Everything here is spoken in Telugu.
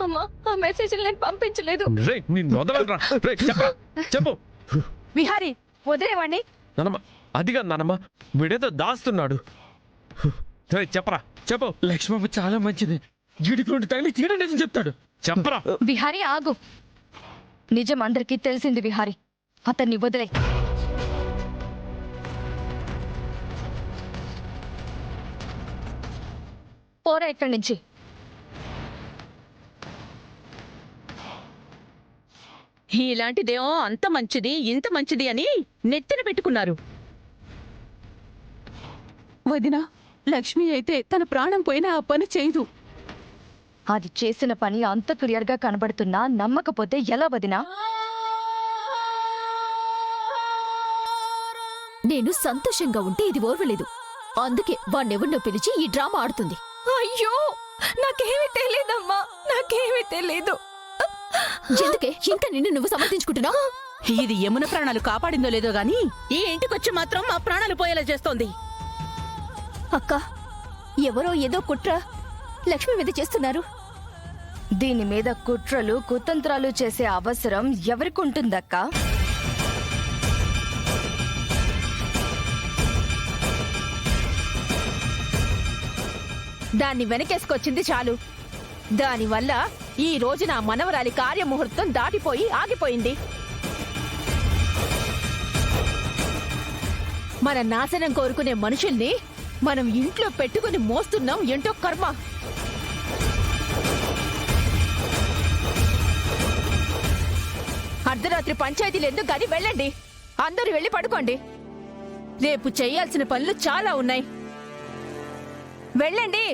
అమ్మా ఆ మెసేజ్ నేను పంపించలేదు. చెప్పు విహారీ వదిలేవాణ్ణి. నానమ్మ అదిగా నానమ్మ వీడేదో దాస్తున్నాడు. చెప్పరా చెప్పు. లక్ష్మమ్మ చాలా మంచిది. జిడికి నుండి తగిలి తీయడం చెప్తాడు. చెప్పరా. విహారీ ఆగు. నిజం అందరికీ తెలిసింది విహారీ. అతన్ని వదిలే. పోరా ఇక్కడి నుంచి. ఇలాంటిదేమో అంత మంచిది ఇంత మంచిది అని నెత్తిన పెట్టుకున్నారు. వదినా, లక్ష్మి అయితే తన ప్రాణం పోయినా ఆ పని చేయదు. అది చేసిన పని అంత క్లియర్ గా కనబడుతున్నా నమ్మకపోతే ఎలా వదినా? నేను సంతోషంగా ఉంటే ఇది ఓర్వలేదు. అందుకే వాణ్ణెవరినో పిలిచి ఈ డ్రామా ఆడుతుంది. అయ్యో నాకేమీ తెలియదమ్మా, నాకేమీ తెలీదు. ఎందుకే ఇంకా నిన్ను నువ్వు సమర్థించుకుంటున్నావు? ఇది యమున ప్రాణాలు కాపాడిందో లేదో గాని ఈ ఇంటికొచ్చి మాత్రం మా ప్రాణాలు పోయేలా చేస్తోంది. అక్క, ఎవరో ఏదో కుట్ర లక్ష్మి మీద చేస్తున్నారు. దీని మీద కుట్రలు కుతంత్రాలు చేసే అవసరం ఎవరికుంటుందక్కా? దాన్ని వెనకేసుకొచ్చింది చాలు. దానివల్ల ఈ రోజు నా మనవరాలి కార్యముహూర్తం దాటిపోయి ఆగిపోయింది. మన నాశనం కోరుకునే మనుషుల్ని మనం ఇంట్లో పెట్టుకుని మోస్తున్నాం. ఏంటో కర్మ. అర్ధరాత్రి పంచాయతీలు ఎందుకు కానీ వెళ్ళండి. అందరూ వెళ్ళి పడుకోండి. రేపు చేయాల్సిన పనులు చాలా ఉన్నాయి. వెళ్ళండి.